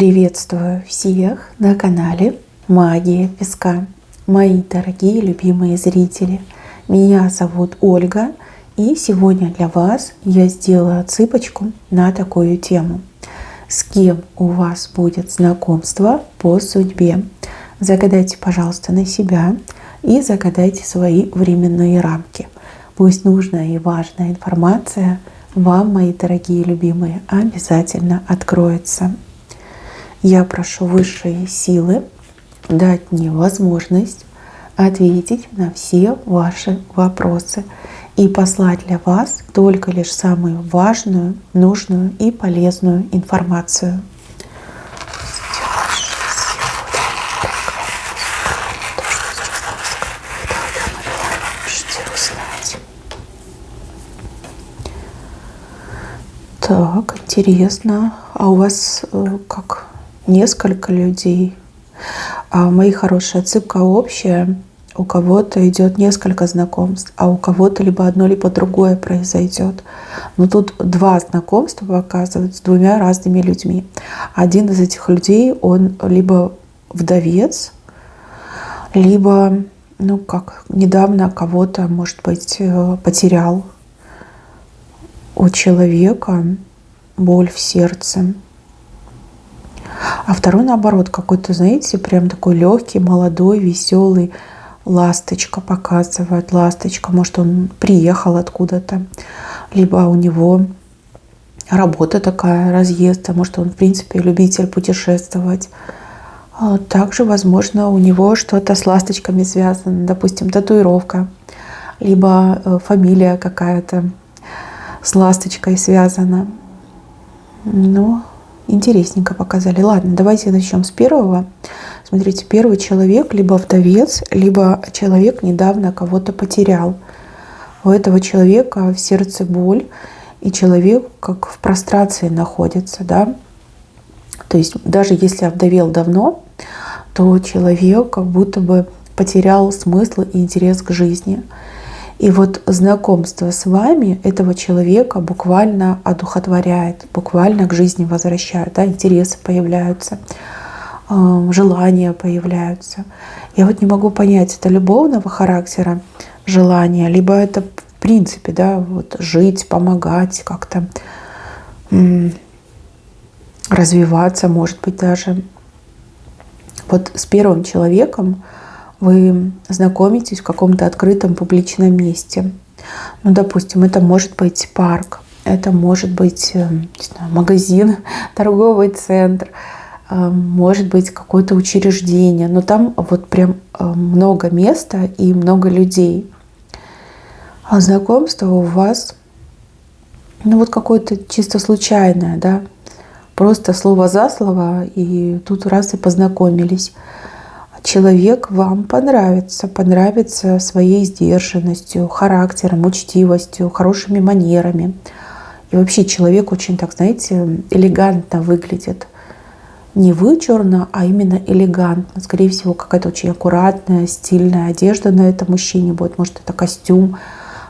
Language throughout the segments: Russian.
Приветствую всех на канале Магия Песка. Мои дорогие любимые зрители, меня зовут Ольга, и сегодня для вас я сделаю отсыпочку на такую тему. С кем у вас будет знакомство по судьбе? Загадайте, пожалуйста, на себя и загадайте свои временные рамки. Пусть нужная и важная информация вам, мои дорогие любимые, обязательно откроется. Я прошу высшие силы дать мне возможность ответить на все ваши вопросы и послать для вас только лишь самую важную, нужную и полезную информацию. Так, интересно. А у вас как? Несколько людей? Мои хорошие, отсыпка общая. У кого-то идет несколько знакомств, а у кого-то либо одно, либо другое произойдет. Но тут два знакомства показывают с двумя разными людьми. Один из этих людей, он либо вдовец, либо, недавно кого-то, может быть, потерял. У человека боль в сердце. А второй, наоборот, какой-то, знаете, прям такой легкий, молодой, веселый, ласточка показывает. Ласточка, может, он приехал откуда-то, либо у него работа такая, разъезд, а может, он, в принципе, любитель путешествовать. Также, возможно, у него что-то с ласточками связано, допустим, татуировка, либо фамилия какая-то с ласточкой связана. Интересненько показали. Ладно, давайте начнем с первого. Смотрите, первый человек либо вдовец, либо человек недавно кого-то потерял. У этого человека в сердце боль, и человек как в прострации находится, да. То есть даже если овдовел давно, то человек как будто бы потерял смысл и интерес к жизни. И вот знакомство с вами этого человека буквально одухотворяет, буквально к жизни возвращает, да, интересы появляются, желания появляются. Я вот не могу понять, это любовного характера желание, либо это в принципе, да, вот жить, помогать, как-то развиваться, может быть, даже. Вот с первым человеком вы знакомитесь в каком-то открытом публичном месте. Допустим, это может быть парк, это может быть, не знаю, магазин, торговый центр, может быть какое-то учреждение. Но там вот прям много места и много людей. А знакомство у вас, какое-то чисто случайное, да, просто слово за слово, и тут раз и познакомились. Человек вам понравится своей сдержанностью, характером, учтивостью, хорошими манерами. И вообще человек очень, так знаете, элегантно выглядит. Не вычурно, а именно элегантно. Скорее всего, какая-то очень аккуратная, стильная одежда на этом мужчине будет. Может, это костюм,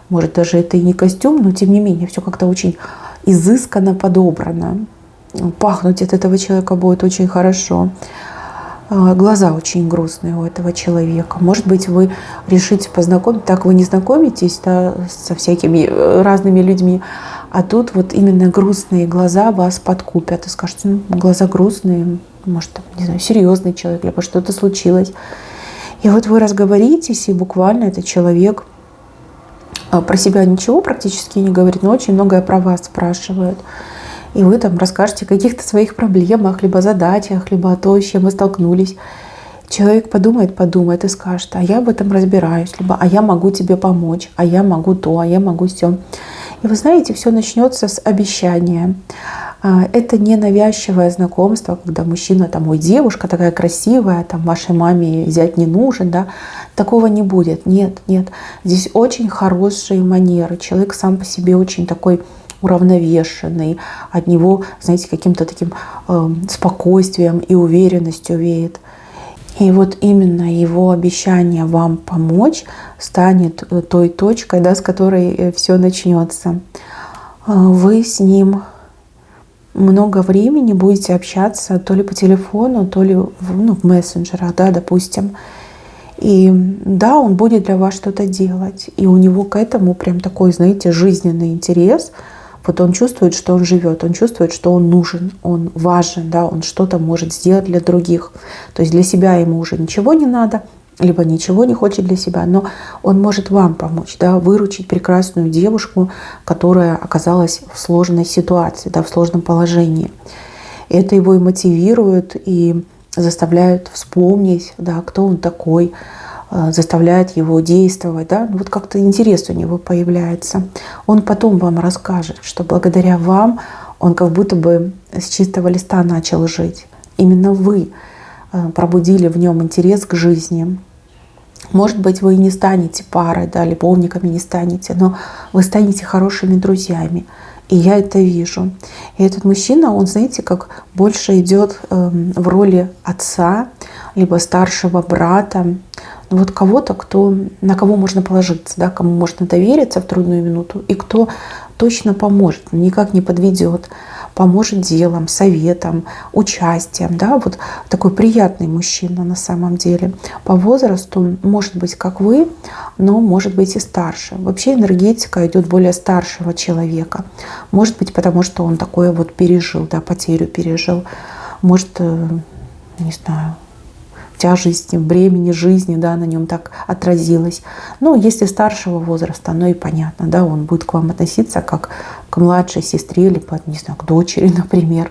может, даже это и не костюм, но тем не менее, все как-то очень изысканно подобрано. Пахнуть от этого человека будет очень хорошо. Глаза очень грустные у этого человека. Может быть, вы решите познакомиться, так вы не знакомитесь, да, со всякими разными людьми, а тут вот именно грустные глаза вас подкупят и скажете, глаза грустные, может, не знаю, серьезный человек, либо что-то случилось. И вот вы разговоритесь, и буквально этот человек про себя ничего практически не говорит, но очень многое про вас спрашивает. И вы там расскажете о каких-то своих проблемах, либо задачах, либо о том, с чем вы столкнулись. Человек подумает и скажет, а я в этом разбираюсь, либо а я могу тебе помочь, а я могу то, а я могу сё. И вы знаете, все начнется с обещания. Это не навязчивое знакомство, когда мужчина, ой, девушка такая красивая, вашей маме зять не нужен, да. Такого не будет. Нет. Здесь очень хорошие манеры. Человек сам по себе очень такой уравновешенный, от него, знаете, каким-то таким спокойствием и уверенностью веет. И вот именно его обещание вам помочь станет той точкой, да, с которой все начнется. Вы с ним много времени будете общаться то ли по телефону, то ли в мессенджерах, да, допустим. И да, он будет для вас что-то делать. И у него к этому прям такой, знаете, жизненный интерес. Вот он чувствует, что он живет, он чувствует, что он нужен, он важен, да, он что-то может сделать для других. То есть для себя ему уже ничего не надо, либо ничего не хочет для себя, но он может вам помочь, да, выручить прекрасную девушку, которая оказалась в сложной ситуации, да, в сложном положении. Это его и мотивирует, и заставляет вспомнить, да, кто он такой, заставляет его действовать, да, вот как-то интерес у него появляется. Он потом вам расскажет, что благодаря вам он как будто бы с чистого листа начал жить. Именно вы пробудили в нем интерес к жизни. Может быть, вы и не станете парой, да, любовниками не станете, но вы станете хорошими друзьями. И я это вижу. И этот мужчина, он, знаете, как больше идет в роли отца, либо старшего брата. Вот кого-то, на кого можно положиться, да, кому можно довериться в трудную минуту, и кто точно поможет, никак не подведет, поможет делом, советом, участием. Да, вот такой приятный мужчина на самом деле. По возрасту может быть как вы, но может быть и старше. Вообще энергетика идет более старшего человека. Может быть, потому что он такое вот пережил, да, потерю пережил. Может, не знаю, тяжесть бремени жизни, да, на нем так отразилось. Но если старшего возраста, и понятно, да, он будет к вам относиться как к младшей сестре, либо, не знаю, к дочери, например.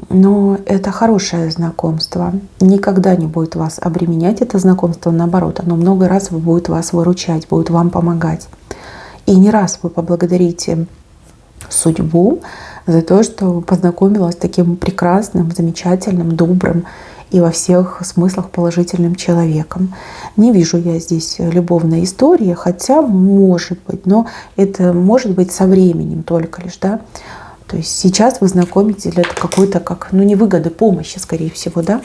Но это хорошее знакомство. Никогда не будет вас обременять это знакомство, наоборот, оно много раз будет вас выручать, будет вам помогать. И не раз вы поблагодарите судьбу за то, что познакомилась с таким прекрасным, замечательным, добрым и во всех смыслах положительным человеком. Не вижу я здесь любовной истории, хотя может быть, но это может быть со временем только лишь, да. То есть сейчас вы знакомитесь для какой-то не выгоды, помощи, скорее всего, да.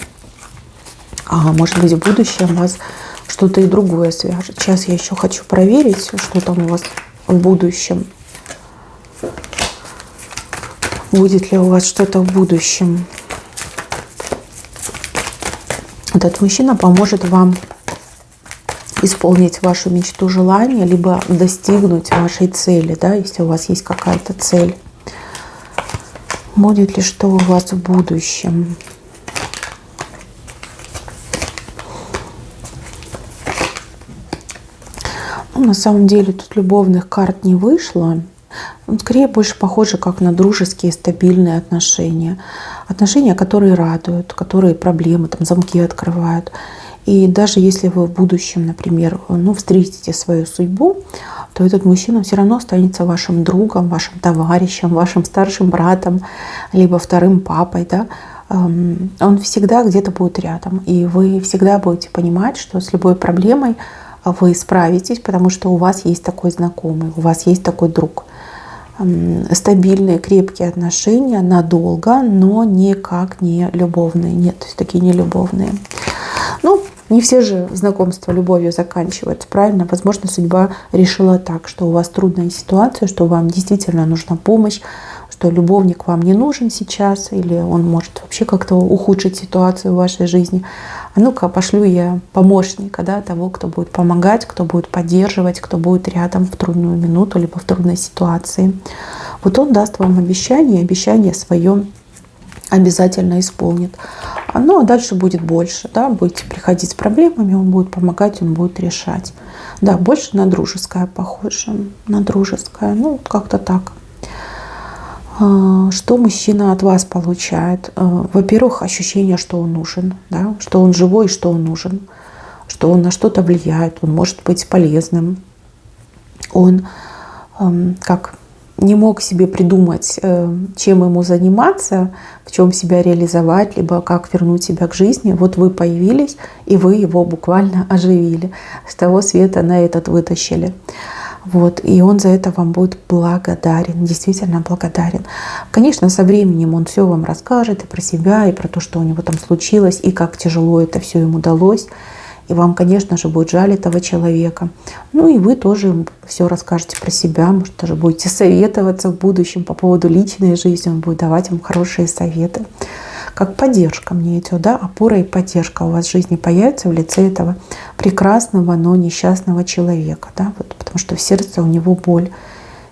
А может быть, в будущем вас что-то и другое свяжет. Сейчас я еще хочу проверить, что там у вас в будущем. Будет ли у вас что-то в будущем. Этот мужчина поможет вам исполнить вашу мечту, желание, либо достигнуть вашей цели, да, если у вас есть какая-то цель. Будет ли что у вас в будущем? На самом деле тут любовных карт не вышло. Скорее больше похоже как на дружеские, стабильные отношения. Отношения, которые радуют, которые проблемы, замки открывают. И даже если вы в будущем, например, встретите свою судьбу, то этот мужчина все равно останется вашим другом, вашим товарищем, вашим старшим братом, либо вторым папой. Да? Он всегда где-то будет рядом. И вы всегда будете понимать, что с любой проблемой вы справитесь, потому что у вас есть такой знакомый, у вас есть такой друг. Стабильные, крепкие отношения надолго, но никак не любовные. Нет, то есть такие не любовные. Не все же знакомства любовью заканчиваются, правильно? Возможно, судьба решила так, что у вас трудная ситуация, что вам действительно нужна помощь, что любовник вам не нужен сейчас, или он может вообще как-то ухудшить ситуацию в вашей жизни. А ну-ка, пошлю я помощника, да, того, кто будет помогать, кто будет поддерживать, кто будет рядом в трудную минуту, либо в трудной ситуации. Вот он даст вам обещание, обещание свое обязательно исполнит. А дальше будет больше, да, будете приходить с проблемами, он будет помогать, он будет решать. Да, больше на дружеское похоже, на дружеское, как-то так. Что мужчина от вас получает? Во-первых, ощущение, что он нужен, да? Что он живой, что он нужен, что он на что-то влияет, он может быть полезным. Он не мог себе придумать, чем ему заниматься, в чем себя реализовать, либо как вернуть себя к жизни. Вот вы появились, и вы его буквально оживили. С того света на этот вытащили. Вот, и он за это вам будет благодарен, действительно благодарен. Конечно, со временем он все вам расскажет и про себя, и про то, что у него там случилось, и как тяжело это все ему далось. И вам, конечно же, будет жаль этого человека. Ну и вы тоже все расскажете про себя, может, даже будете советоваться в будущем по поводу личной жизни, он будет давать вам хорошие советы. Как поддержка мне идет, да, опора и поддержка у вас в жизни появится в лице этого прекрасного, но несчастного человека, да, вот, потому что в сердце у него боль.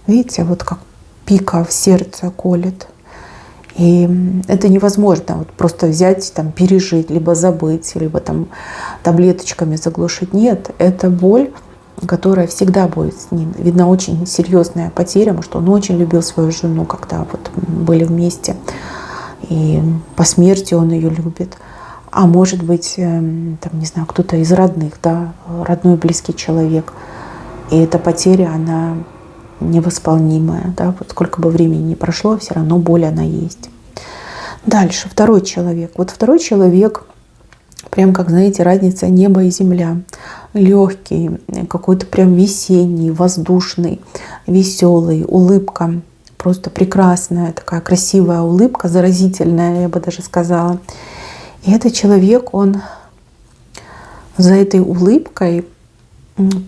Видите, вот как пика в сердце колет. И это невозможно вот просто взять, там, пережить, либо забыть, либо там таблеточками заглушить. Нет, это боль, которая всегда будет с ним. Видно, очень серьезная потеря, потому что он очень любил свою жену, когда вот были вместе. И по смерти он ее любит. А может быть, там, не знаю, кто-то из родных, да, родной близкий человек. И эта потеря, она невосполнимая, да, вот сколько бы времени ни прошло, все равно боль она есть. Дальше, второй человек. Вот второй человек, прям как, знаете, разница неба и земля. Легкий, какой-то прям весенний, воздушный, веселый, улыбка. Просто прекрасная, такая красивая улыбка, заразительная, я бы даже сказала. И этот человек, он за этой улыбкой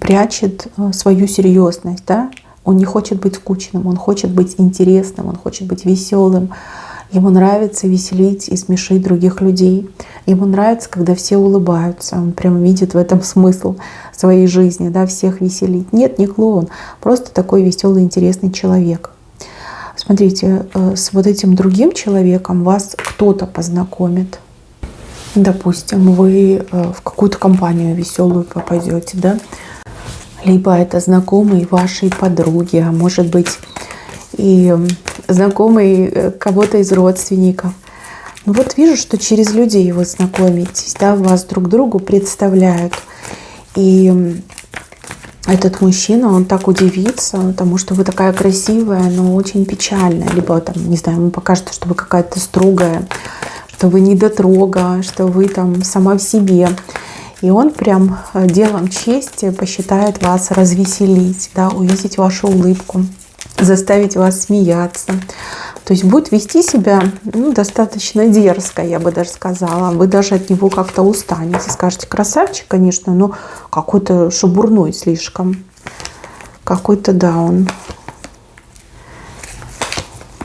прячет свою серьезность, да? Он не хочет быть скучным, он хочет быть интересным, он хочет быть веселым. Ему нравится веселить и смешить других людей. Ему нравится, когда все улыбаются. Он прям видит в этом смысл своей жизни, да, всех веселить. Нет, не клоун, просто такой веселый, интересный человек. Смотрите, с вот этим другим человеком вас кто-то познакомит. Допустим, вы в какую-то компанию веселую попадете, да? Либо это знакомый вашей подруги, а может быть и знакомый кого-то из родственников. Ну вот вижу, что через людей вы знакомитесь, да, вас друг другу представляют. И этот мужчина, он так удивится, потому что вы такая красивая, но очень печальная. Либо там, не знаю, ему покажется, что вы какая-то строгая, что вы недотрога, что вы там сама в себе. И он прям делом чести посчитает вас развеселить, да, увидеть вашу улыбку, заставить вас смеяться. То есть будет вести себя достаточно дерзко, я бы даже сказала. Вы даже от него как-то устанете. Скажете, красавчик, конечно, но какой-то шебурной слишком. Какой-то, да, он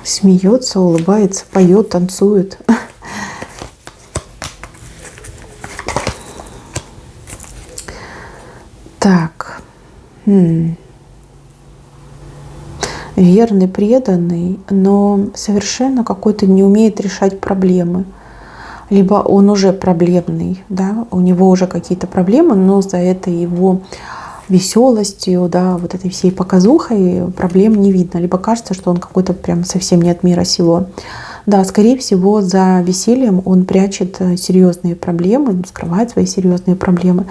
смеется, улыбается, поет, танцует. Так. Верный, преданный, но совершенно какой-то не умеет решать проблемы. Либо он уже проблемный, да, у него уже какие-то проблемы, но за этой его веселостью, да, вот этой всей показухой проблем не видно. Либо кажется, что он какой-то прям совсем не от мира сего. Да, скорее всего, за весельем он прячет серьезные проблемы, скрывает свои серьезные проблемы.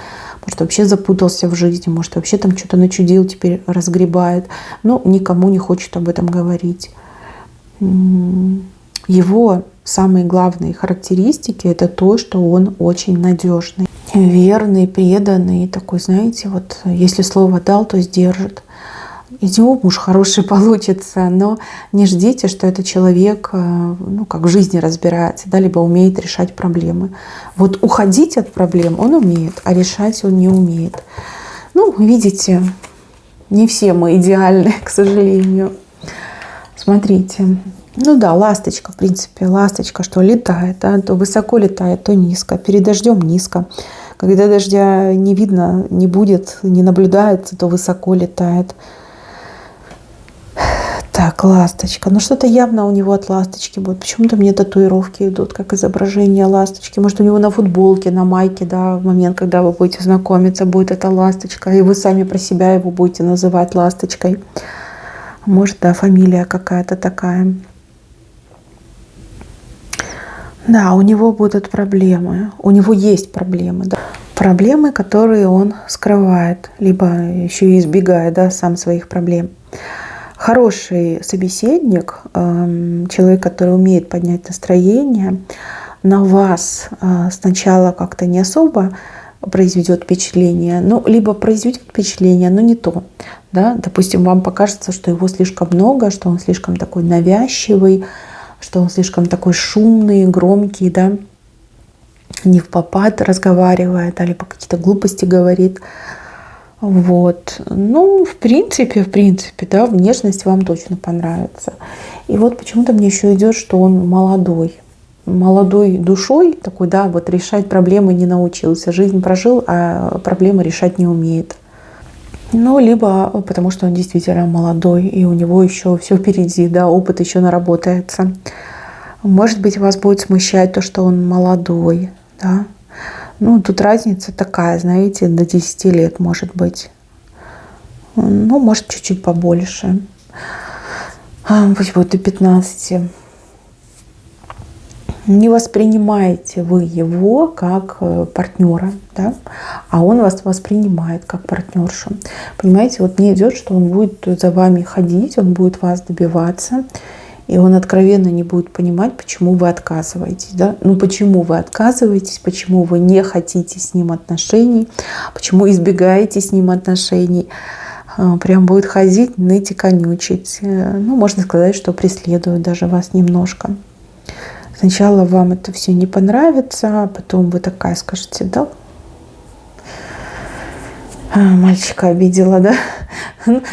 Может, вообще запутался в жизни, может, вообще там что-то начудил, теперь разгребает. Но никому не хочет об этом говорить. Его самые главные характеристики — это то, что он очень надежный, верный, преданный, такой, знаете, вот если слово дал, то сдержит. Из него муж хороший получится, но не ждите, что этот человек, ну, как в жизни разбирается, да, либо умеет решать проблемы. Вот уходить от проблем он умеет, а решать он не умеет. Ну, видите, не все мы идеальны, к сожалению. Смотрите. Ну да, ласточка, в принципе, ласточка, что летает, да, то высоко летает, то низко. Перед дождем низко. Когда дождя не видно, не будет, не наблюдается, то высоко летает. Так, ласточка. Ну что-то явно у него от ласточки будет. Почему-то мне татуировки идут, как изображение ласточки. Может, у него на футболке, на майке, да, в момент, когда вы будете знакомиться, будет эта ласточка. И вы сами про себя его будете называть ласточкой. Может, да, фамилия какая-то такая. Да, у него будут проблемы. У него есть проблемы, да. Проблемы, которые он скрывает, либо еще и избегает, да, сам своих проблем. Хороший собеседник, человек, который умеет поднять настроение, на вас сначала как-то не особо произведет впечатление, ну, либо произведет впечатление, но не то. Да? Допустим, вам покажется, что его слишком много, что он слишком такой навязчивый, что он слишком такой шумный, громкий, да. не впопад разговаривает, а либо какие-то глупости говорит. Вот. Ну, в принципе, да, внешность вам точно понравится. И вот почему-то мне еще идет, что он молодой. Молодой душой такой, да, вот решать проблемы не научился. Жизнь прожил, а проблемы решать не умеет. Ну, либо потому что он действительно молодой, и у него еще все впереди, да, опыт еще наработается. Может быть, вас будет смущать то, что он молодой, да. Ну, тут разница такая, знаете, до 10 лет может быть. Ну, может, чуть-чуть побольше. Пусть будет до 15. Не воспринимаете вы его как партнера, да, а он вас воспринимает как партнершу. Понимаете, вот мне идет, что он будет за вами ходить, он будет вас добиваться, и он откровенно не будет понимать, почему вы отказываетесь. Да? Ну, почему вы отказываетесь, почему вы не хотите с ним отношений, почему избегаете с ним отношений. Прям будет ходить, ныть и конючить. Ну, можно сказать, что преследует даже вас немножко. Сначала вам это все не понравится, а потом вы такая скажете, да, мальчика обидела, да?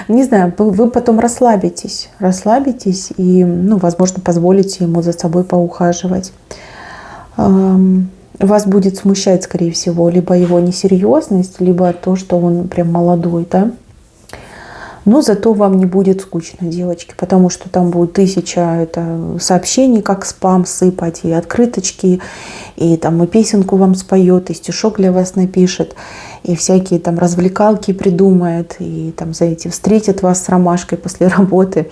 Не знаю, вы потом расслабитесь и, ну, возможно, позволите ему за собой поухаживать. Вас будет смущать, скорее всего, либо его несерьезность, либо то, что он прям молодой, да? Но зато вам не будет скучно, девочки, потому что там будет 1000 сообщений, как спам сыпать, и открыточки, и там и песенку вам споет, и стишок для вас напишет, и всякие там развлекалки придумает, и там, знаете, встретит вас с ромашкой после работы,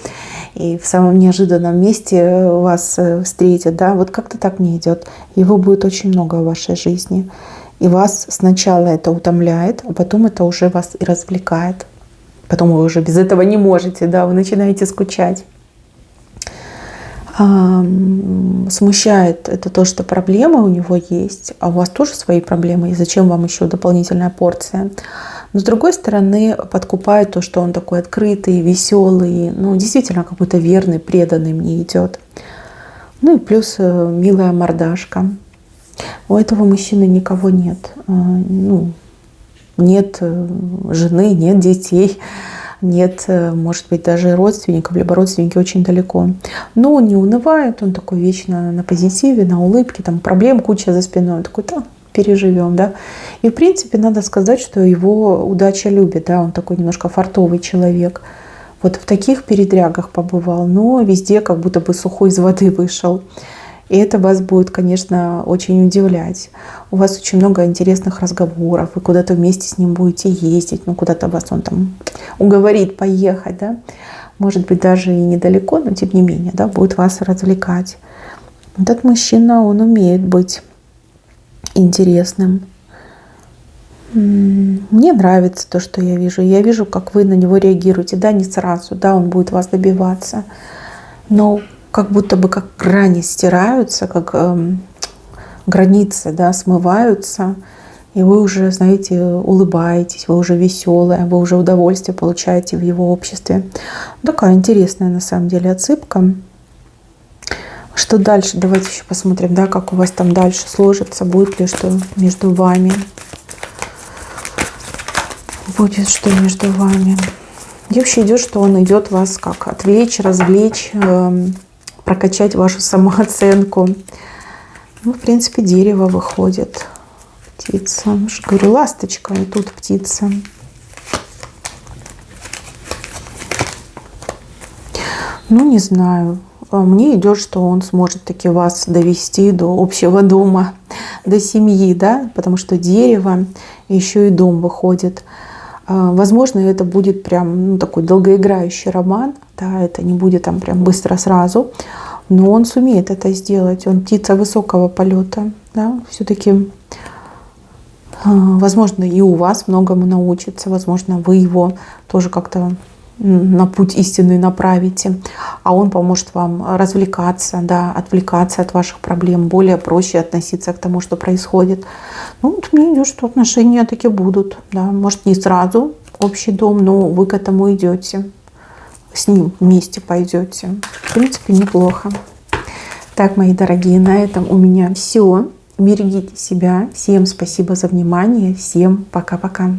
и в самом неожиданном месте вас встретит, да, вот как-то так не идет. Его будет очень много в вашей жизни, и вас сначала это утомляет, а потом это уже вас и развлекает. Потом вы уже без этого не можете, да, вы начинаете скучать. Смущает это то, что проблемы у него есть, а у вас тоже свои проблемы, и зачем вам еще дополнительная порция. Но с другой стороны, подкупает то, что он такой открытый, веселый, ну, действительно какой-то верный, преданный мне идет. Ну и плюс милая мордашка. У этого мужчины никого нет. Ну, нет жены, нет детей, нет, может быть, даже родственников, либо родственники очень далеко. Но он не унывает, он такой вечно на позитиве, на улыбке, там проблем куча за спиной, он такой, да, переживем, да. И, в принципе, надо сказать, что его удача любит, да, он такой немножко фартовый человек. Вот в таких передрягах побывал, но везде как будто бы сухой из воды вышел. И это вас будет, конечно, очень удивлять. У вас очень много интересных разговоров, вы куда-то вместе с ним будете ездить, ну куда-то вас он там уговорит поехать, да. Может быть, даже и недалеко, но тем не менее, да, будет вас развлекать. Этот мужчина, он умеет быть интересным. Мне нравится то, что я вижу. Я вижу, как вы на него реагируете. Да, не сразу, да, он будет вас добиваться. Но как будто бы как грани стираются, как границы, да, смываются, и вы уже, знаете, улыбаетесь, вы уже веселая, вы уже удовольствие получаете в его обществе. Такая интересная на самом деле отсыпка. Что дальше? Давайте еще посмотрим, да, как у вас там дальше сложится, будет ли что между вами. Будет что между вами. И вообще идет, что он идет вас как отвлечь, развлечь, прокачать вашу самооценку. Ну, в принципе, дерево выходит. Птица. Я же говорю, ласточка, и тут птица. Ну, не знаю. Мне идет, что он сможет таки вас довести до общего дома, до семьи, да, потому что дерево, еще и дом выходит. Возможно, это будет прям, ну, такой долгоиграющий роман, да, это не будет там прям быстро сразу, но он сумеет это сделать. Он птица высокого полета, да, все-таки, возможно, и у вас многому научится, возможно, вы его тоже как-то на путь истинный направите, а он поможет вам развлекаться, да, отвлекаться от ваших проблем, более проще относиться к тому, что происходит. Ну, вот мне идет, что отношения таки будут, да, может, не сразу общий дом, но вы к этому идете, с ним вместе пойдете. В принципе, неплохо. Так, мои дорогие, на этом у меня все. Берегите себя. Всем спасибо за внимание. Всем пока-пока.